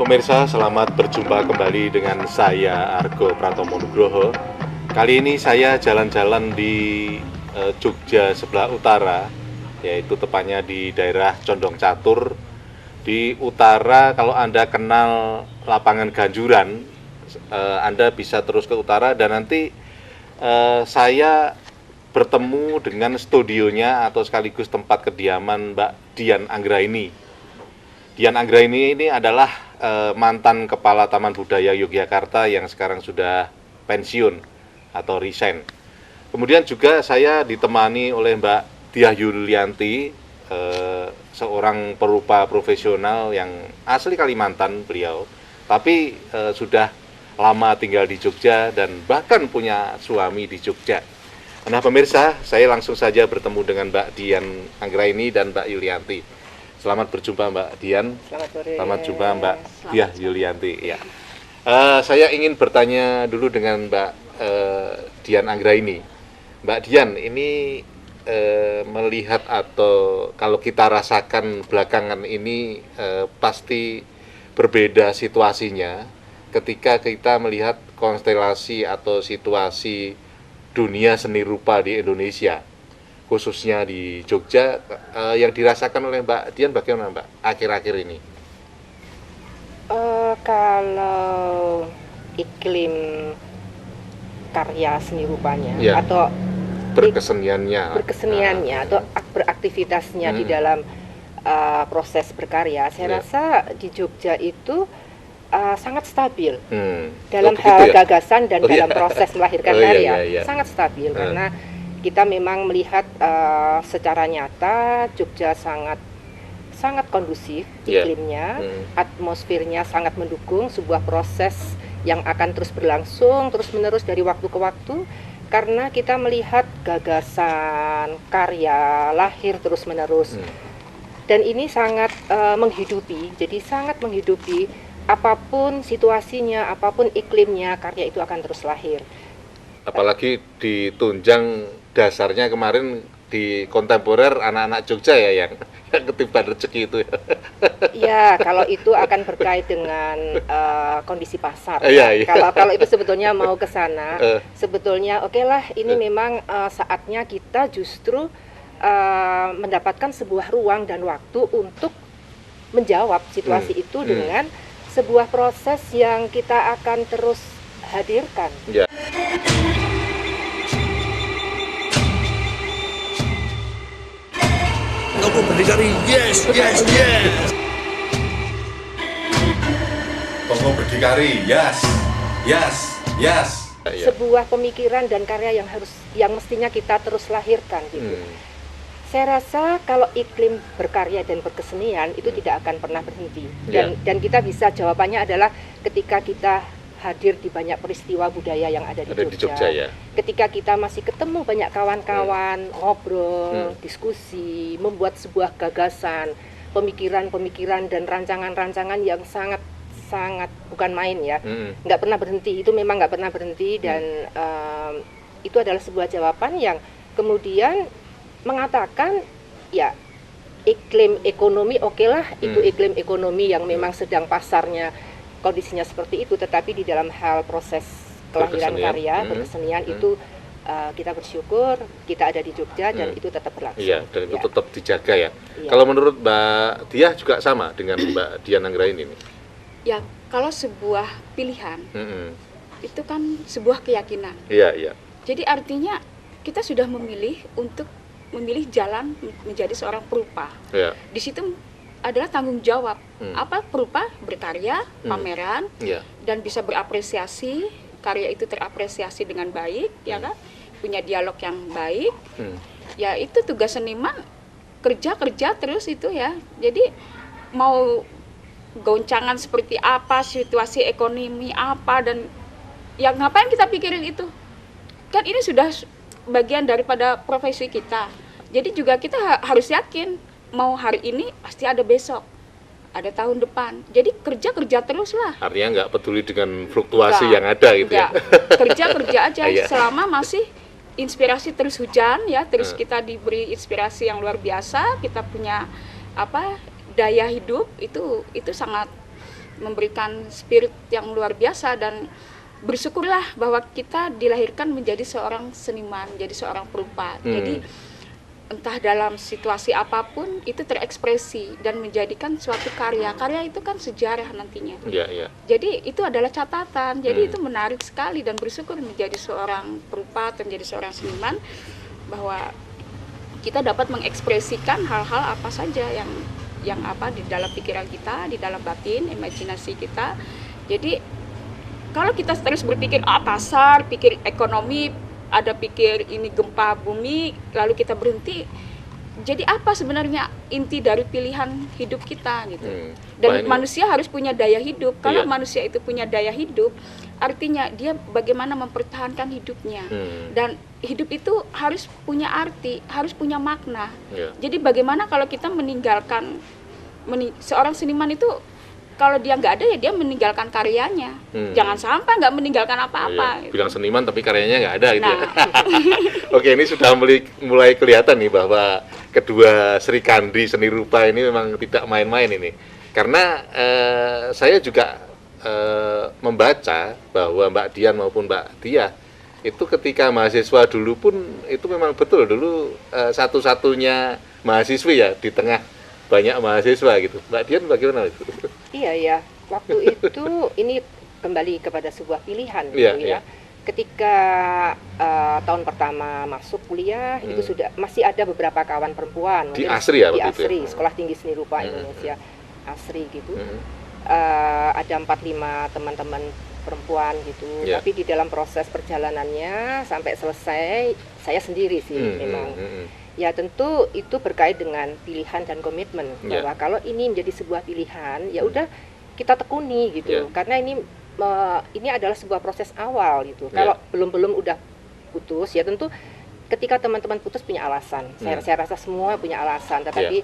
pemirsa, selamat berjumpa kembali dengan saya Argo Pratomo Nugroho. Kali ini saya jalan-jalan di Jogja sebelah utara, yaitu tepatnya di daerah Condong Catur. Di utara, kalau Anda kenal lapangan Ganjuran, Anda bisa terus ke utara dan nanti saya bertemu dengan studionya atau sekaligus tempat kediaman Mbak Dian Anggraini. Dian Anggraini ini adalah mantan Kepala Taman Budaya Yogyakarta yang sekarang sudah pensiun atau resign. Kemudian juga saya ditemani oleh Mbak Diah Yulianti, seorang perupa profesional yang asli Kalimantan beliau, tapi sudah lama tinggal di Jogja dan bahkan punya suami di Jogja. Nah pemirsa, saya langsung saja bertemu dengan Mbak Dian Anggraini dan Mbak Yulianti. Selamat berjumpa Mbak Dian. Selamat sore. Selamat jumpa Mbak Diah Yulianti. Ya. Saya ingin bertanya dulu dengan Mbak Dian Anggraini. Mbak Dian, ini melihat atau kalau kita rasakan belakangan ini pasti berbeda situasinya ketika kita melihat konstelasi atau situasi dunia seni rupa di Indonesia, khususnya di Jogja, yang dirasakan oleh Mbak Dian bagaimana Mbak akhir-akhir ini? Kalau iklim karya seni rupanya Ya, atau berkeseniannya atau beraktivitasnya di dalam proses berkarya, saya rasa di Jogja itu sangat stabil dalam hal gagasan dan dalam proses melahirkan karya. Sangat stabil karena kita memang melihat secara nyata Jogja sangat kondusif iklimnya, atmosfernya sangat mendukung sebuah proses yang akan terus berlangsung terus-menerus dari waktu ke waktu, karena kita melihat gagasan karya lahir terus-menerus. Dan ini sangat menghidupi, jadi sangat menghidupi apapun situasinya, apapun iklimnya, karya itu akan terus lahir. Apalagi ditunjang dasarnya kemarin di kontemporer anak-anak Jogja ya yang ketiban rezeki itu. Ya, kalau itu akan berkait dengan kondisi pasar. Iya. Kalau itu sebetulnya mau ke sana, sebetulnya oke lah, ini memang saatnya kita justru mendapatkan sebuah ruang dan waktu untuk menjawab situasi itu dengan sebuah proses yang kita akan terus hadirkan. Ya. Kamu berdikari, yes. Toko berdikari, yes. Sebuah pemikiran dan karya yang mestinya kita terus lahirkan gitu. Saya rasa kalau iklim berkarya dan berkesenian itu tidak akan pernah berhenti. Dan kita bisa, jawabannya adalah ketika kita hadir di banyak peristiwa budaya yang ada di Jogja. Ya. Ketika kita masih ketemu banyak kawan-kawan, ngobrol, diskusi, membuat sebuah gagasan, pemikiran-pemikiran dan rancangan-rancangan yang sangat bukan main ya, nggak pernah berhenti. Itu memang nggak pernah berhenti dan itu adalah sebuah jawaban yang kemudian mengatakan ya iklim ekonomi okelah, itu iklim ekonomi yang memang sedang pasarnya kondisinya seperti itu, tetapi di dalam hal proses kelahiran karya, berkesenian itu kita bersyukur kita ada di Jogja dan itu tetap berlangsung. Iya, dan itu tetap dijaga ya. Kalau menurut Mbak Diah juga sama dengan Mbak Dian Anggraini ini? Ya, kalau sebuah pilihan itu kan sebuah keyakinan. Iya. Jadi artinya kita sudah memilih jalan menjadi seorang perupa. Ya. Di situ adalah tanggung jawab. Apa perupa? Berkarya, pameran, dan bisa berapresiasi, karya itu terapresiasi dengan baik, ya kan? Punya dialog yang baik. Ya itu tugas seniman, kerja terus itu ya. Jadi mau goncangan seperti apa, situasi ekonomi apa, dan yang ngapain kita pikirin itu? Kan ini sudah bagian daripada profesi kita. Jadi juga kita harus yakin, mau hari ini pasti ada besok, ada tahun depan. Jadi kerja terus lah. Artinya nggak peduli dengan fluktuasi yang ada gitu ya. Kerja aja selama masih inspirasi terus hujan ya, terus kita diberi inspirasi yang luar biasa, kita punya daya hidup itu sangat memberikan spirit yang luar biasa, dan bersyukurlah bahwa kita dilahirkan menjadi seorang seniman, menjadi seorang perupa. Jadi entah dalam situasi apapun itu terekspresi dan menjadikan suatu karya. Karya itu kan sejarah nantinya. Jadi itu adalah catatan. Jadi itu menarik sekali, dan bersyukur menjadi seorang perupa atau menjadi seorang seniman bahwa kita dapat mengekspresikan hal-hal apa saja yang apa di dalam pikiran kita, di dalam batin, imajinasi kita. Jadi kalau kita terus berpikir pasar, pikir ekonomi, ada pikir ini gempa bumi, lalu kita berhenti. Jadi apa sebenarnya inti dari pilihan hidup kita gitu. Dan manusia harus punya daya hidup. Kalau manusia itu punya daya hidup, artinya dia bagaimana mempertahankan hidupnya. Dan hidup itu harus punya arti, harus punya makna. Jadi bagaimana kalau kita meninggalkan seorang seniman itu, kalau dia nggak ada ya dia meninggalkan karyanya. Jangan sampai nggak meninggalkan apa-apa. Gitu. Bilang seniman tapi karyanya nggak ada gitu ya. Oke, ini sudah mulai kelihatan nih bahwa kedua Sri Kandi seni rupa ini memang tidak main-main ini. Karena saya juga membaca bahwa Mbak Dian maupun Mbak Tia itu ketika mahasiswa dulu pun itu memang betul dulu satu-satunya mahasiswi ya di tengah banyak mahasiswa gitu. Mbak Dian bagaimana itu? Iya, waktu itu ini kembali kepada sebuah pilihan gitu ya. Ketika tahun pertama masuk kuliah itu sudah masih ada beberapa kawan perempuan di ASRI ya, di ASRI, Sekolah Tinggi Seni Rupa Indonesia, ASRI gitu. Ada 4-5 teman-teman perempuan gitu. Tapi di dalam proses perjalanannya sampai selesai saya sendiri sih memang. Ya tentu itu berkait dengan pilihan dan komitmen bahwa kalau ini menjadi sebuah pilihan ya udah kita tekuni gitu karena ini adalah sebuah proses awal gitu. Kalau belum udah putus ya tentu ketika teman-teman putus punya alasan. Saya rasa semua punya alasan, tetapi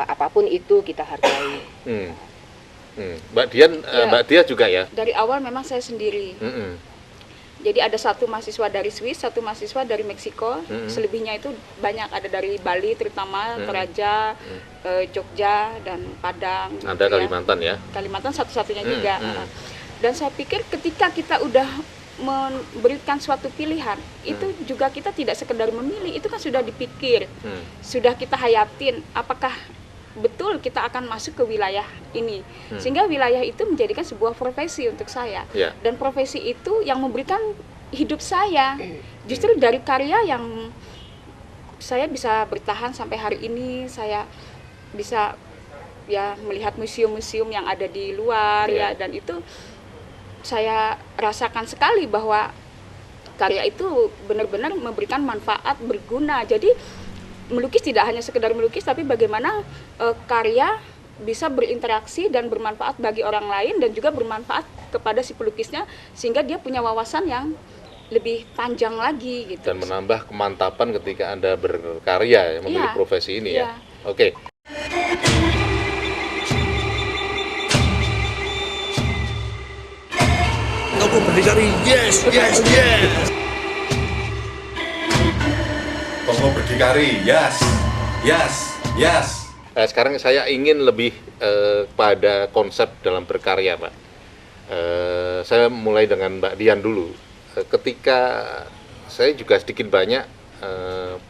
apapun itu kita hargai. Mbak Dian, Mbak Tia juga ya? Dari awal memang saya sendiri. Jadi ada satu mahasiswa dari Swiss, satu mahasiswa dari Meksiko, selebihnya itu banyak, ada dari Bali terutama, Toraja, Jogja, dan Padang. Ada gitu Kalimantan ya? Kalimantan satu-satunya juga. Dan saya pikir ketika kita udah memberikan suatu pilihan, itu juga kita tidak sekedar memilih, itu kan sudah dipikir, sudah kita hayatin, apakah betul kita akan masuk ke wilayah ini, sehingga wilayah itu menjadikan sebuah profesi untuk saya, dan profesi itu yang memberikan hidup saya, justru dari karya yang saya bisa bertahan sampai hari ini, saya bisa ya melihat museum-museum yang ada di luar ya, dan itu saya rasakan sekali bahwa karya itu benar-benar memberikan manfaat, berguna. Jadi melukis tidak hanya sekedar melukis, tapi bagaimana karya bisa berinteraksi dan bermanfaat bagi orang lain, dan juga bermanfaat kepada si pelukisnya, sehingga dia punya wawasan yang lebih panjang lagi gitu. Dan menambah kemantapan ketika Anda berkarya, memilih profesi ini ya. Oke. Aku berdikari, yes. Toko berdikari, yes. Sekarang saya ingin lebih pada konsep dalam berkarya, Pak. Saya mulai dengan Mbak Dian dulu. Ketika saya juga sedikit banyak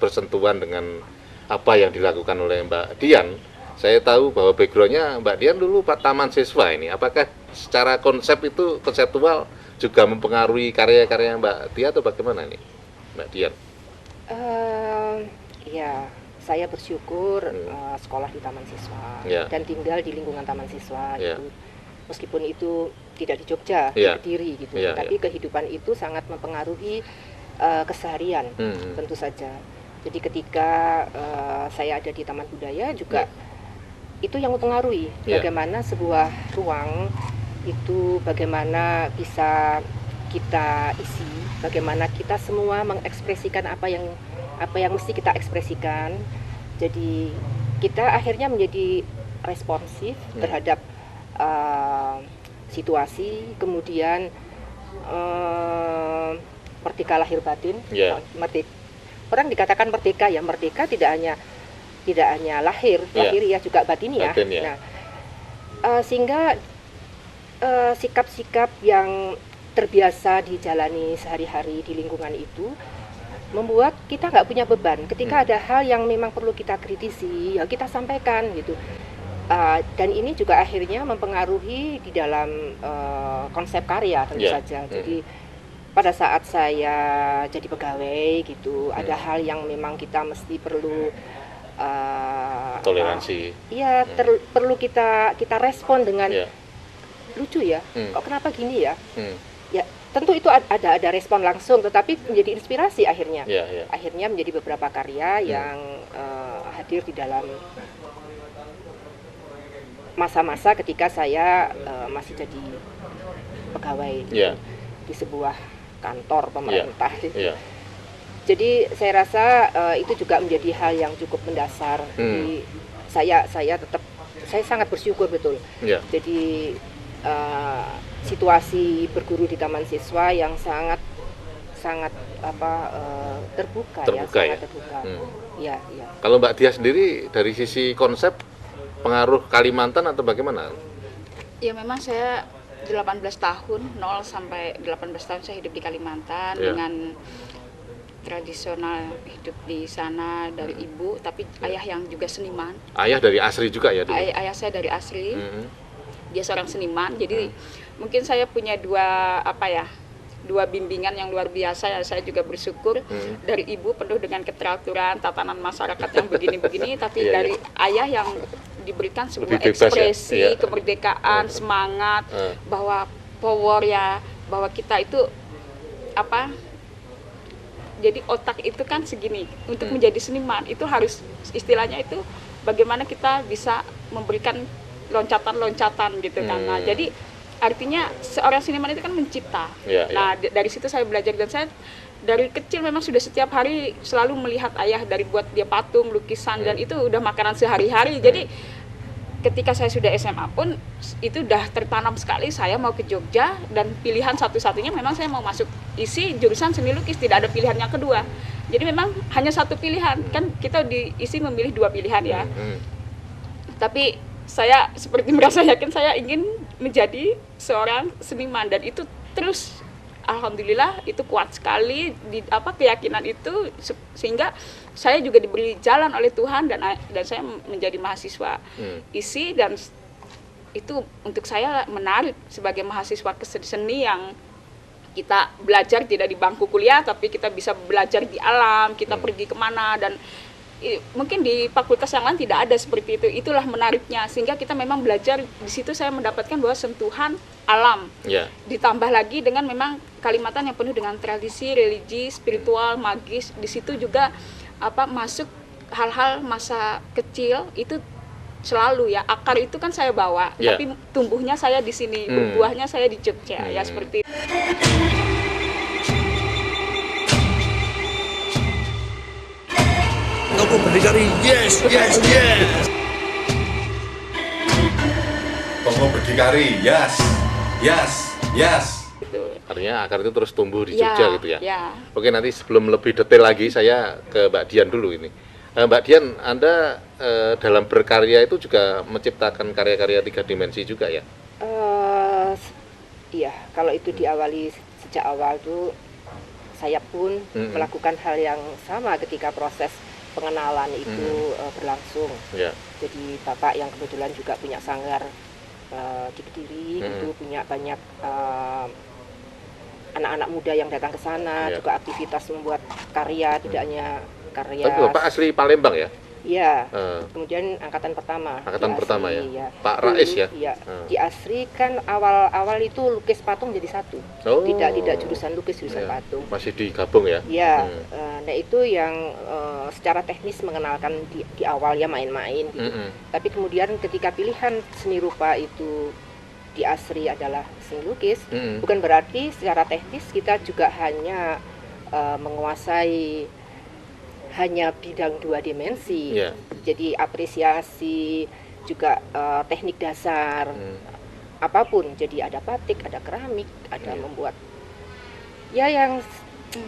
bersentuhan dengan apa yang dilakukan oleh Mbak Dian, saya tahu bahwa backgroundnya Mbak Dian dulu Pak Taman Siswa ini. Apakah secara konsep itu konseptual juga mempengaruhi karya-karya Mbak Tia atau bagaimana nih, Mbak Dian? Ya, saya bersyukur sekolah di Taman Siswa dan tinggal di lingkungan Taman Siswa gitu. Meskipun itu tidak di Jogja, di Kediri gitu, tapi kehidupan itu sangat mempengaruhi keseharian, tentu saja. Jadi ketika saya ada di Taman Budaya juga itu yang mempengaruhi bagaimana sebuah ruang itu, bagaimana bisa kita isi, bagaimana kita semua mengekspresikan apa yang mesti kita ekspresikan. Jadi kita akhirnya menjadi responsif terhadap situasi, kemudian merdeka lahir batin. Orang dikatakan merdeka, ya merdeka tidak hanya lahir ya juga batin ya. Nah, sehingga sikap-sikap yang terbiasa dijalani sehari-hari di lingkungan itu membuat kita nggak punya beban. Ketika ada hal yang memang perlu kita kritisi, ya kita sampaikan gitu. Dan ini juga akhirnya mempengaruhi di dalam konsep karya tentu saja. Jadi pada saat saya jadi pegawai gitu, ada hal yang memang kita mesti perlu toleransi. Iya, perlu kita respon dengan lucu ya. Kok kenapa gini ya? Ya, tentu itu ada respon langsung, tetapi menjadi inspirasi akhirnya. Akhirnya menjadi beberapa karya yang hadir di dalam masa-masa ketika saya masih jadi pegawai di sebuah kantor pemerintah. Jadi saya rasa itu juga menjadi hal yang cukup mendasar. Jadi saya sangat bersyukur betul. Jadi situasi berguru di taman siswa yang sangat terbuka ya. Ya. Kalau Mbak Dia sendiri dari sisi konsep pengaruh Kalimantan atau bagaimana? Ya memang saya 18 tahun, 0 sampai 18 tahun saya hidup di Kalimantan dengan tradisional hidup di sana dari ibu, tapi ayah yang juga seniman. Ayah dari Asri juga ya? Ayah saya dari Asri, dia seorang seniman, jadi mungkin saya punya dua bimbingan yang luar biasa ya. Saya juga bersyukur dari ibu penuh dengan keteraturan, tatanan masyarakat yang begini-begini, tapi dari ayah yang diberikan sebuah ekspresi, kemerdekaan, semangat, bahwa power ya, bahwa kita itu jadi otak itu kan segini, untuk menjadi seniman itu harus istilahnya itu bagaimana kita bisa memberikan loncatan-loncatan gitu kan. Nah, jadi artinya seorang seniman itu kan mencipta. Nah, dari situ saya belajar, dan saya dari kecil memang sudah setiap hari selalu melihat ayah dari buat dia patung, lukisan, dan itu udah makanan sehari-hari. Jadi ketika saya sudah SMA pun itu udah tertanam sekali, saya mau ke Jogja dan pilihan satu-satunya memang saya mau masuk isi jurusan seni lukis, tidak ada pilihan yang kedua. Jadi memang hanya satu pilihan, kan kita di isi memilih dua pilihan ya. Tapi saya seperti merasa yakin saya ingin menjadi seorang seniman, dan itu terus alhamdulillah itu kuat sekali di keyakinan itu, sehingga saya juga diberi jalan oleh Tuhan, dan saya menjadi mahasiswa isi, dan itu untuk saya menarik sebagai mahasiswa seni yang kita belajar tidak di bangku kuliah, tapi kita bisa belajar di alam, kita pergi kemana, dan mungkin di fakultas yang lain tidak ada seperti itu. Itulah menariknya, sehingga kita memang belajar di situ. Saya mendapatkan bahwa sentuhan alam, ditambah lagi dengan memang Kalimantan yang penuh dengan tradisi, religi, spiritual, magis. Di situ juga masuk hal-hal masa kecil itu selalu ya. Akar itu kan saya bawa, tapi tumbuhnya saya di sini, berbuahnya saya di Jogja, ya seperti itu. Aku berdikari, yes. Tunggu berdikari, yes. Artinya akar itu terus tumbuh di Jogja gitu ya? Ya. Oke, nanti sebelum lebih detail lagi saya ke Mbak Dian dulu ini. Mbak Dian, Anda dalam berkarya itu juga menciptakan karya-karya 3 dimensi juga ya? Iya, kalau itu diawali sejak awal tuh saya pun melakukan hal yang sama ketika proses pengenalan itu berlangsung. Jadi Bapak yang kebetulan juga punya sanggar di Kediri, itu punya banyak anak-anak muda yang datang ke sana, juga aktivitas membuat karya, tidak hanya karya. Tapi Bapak asli Palembang ya? Iya, kemudian angkatan pertama. Angkatan pertama Asri, ya? Pak Rais ya? Iya, di Asri kan awal itu lukis patung jadi satu. Tidak jurusan lukis, jurusan patung. Masih digabung ya? Iya, nah itu yang secara teknis mengenalkan di awal ya, main-main gitu. Tapi kemudian ketika pilihan seni rupa itu di Asri adalah seni lukis, bukan berarti secara teknis kita juga hanya menguasai hanya bidang 2 dimensi. Jadi apresiasi juga teknik dasar apapun. Jadi ada batik, ada keramik, ada membuat yang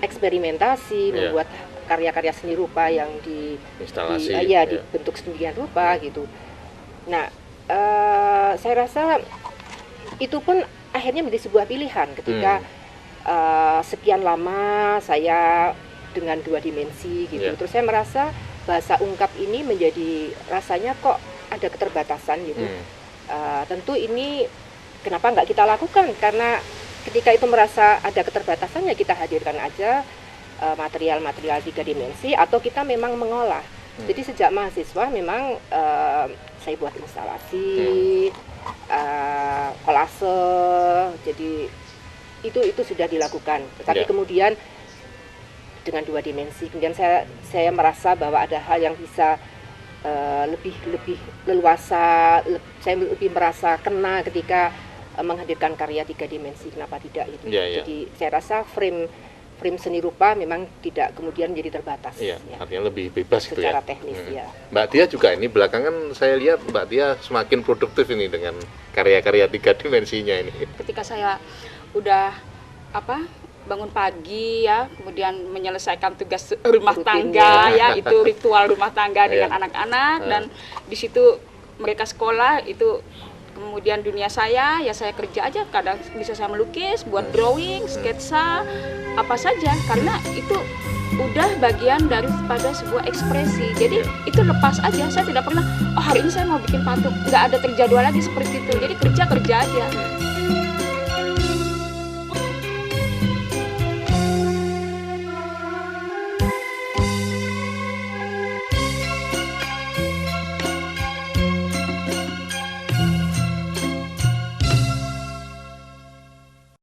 eksperimentasi, membuat karya-karya seni rupa yang dibentuk sedemikian rupa gitu. Nah, saya rasa itu pun akhirnya menjadi sebuah pilihan ketika sekian lama saya dengan 2 dimensi gitu. Terus saya merasa bahasa ungkap ini menjadi rasanya kok ada keterbatasan gitu. Tentu ini kenapa nggak kita lakukan, karena ketika itu merasa ada keterbatasannya kita hadirkan aja material-material 3 dimensi atau kita memang mengolah. Jadi sejak mahasiswa memang saya buat instalasi, kolase, jadi itu sudah dilakukan. Tetapi kemudian dengan 2 dimensi, kemudian saya merasa bahwa ada hal yang bisa lebih leluasa, saya lebih merasa kena ketika menghadirkan karya 3 dimensi, kenapa tidak itu. Jadi saya rasa frame seni rupa memang tidak kemudian menjadi terbatas. Artinya lebih bebas gitu secara teknis ya. Mbak Tia juga ini belakangan saya lihat Mbak Tia semakin produktif ini dengan karya-karya 3 dimensinya ini. Ketika saya udah bangun pagi ya, kemudian menyelesaikan tugas rumah tangga ya, itu ritual rumah tangga dengan anak-anak, dan di situ mereka sekolah, itu kemudian dunia saya kerja aja, kadang bisa saya melukis, buat drawing, sketsa, apa saja, karena itu udah bagian daripada sebuah ekspresi. Jadi itu lepas aja, saya tidak pernah hari ini saya mau bikin patung, nggak ada terjadwal lagi seperti itu. Jadi kerja aja.